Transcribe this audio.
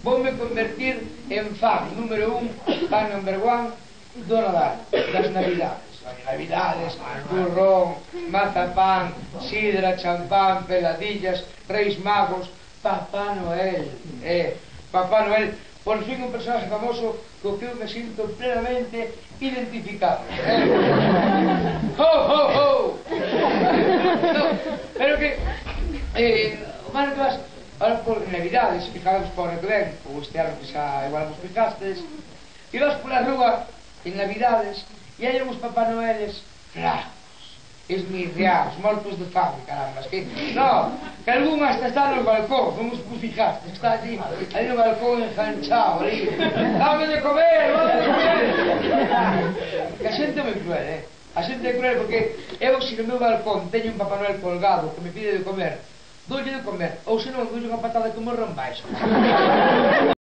voume convertir en fan número 1, fan number 1 do Nadal, das Navidades. Navidades, turrón, mazapán, sidra, champán, peladillas, Reis Magos, Papá Noel. Papá Noel, por fin un personaje famoso co que eu me sinto plenamente identificado. Ho, ho, ho! No, pero que o malo que vas ahora por Navidades, fijaros por o que ven, ou este ano que xa igual vos fijastes, e vas pola rúa en Navidades e hai uns Papá Noeles flacos, esmirriados, mortos de fame, caramba, que no, que algún hasta está no balcón, como vos fijastes, que está allí no balcón enganchado, ali, dame de comer, dame de comer. Que a xente é moi cruel, a xente é cruel porque eu, se no meu balcón teño un Papá Noel colgado que me pide de comer, doulle de comer, ou senón doulle unha patada que morro en baixo.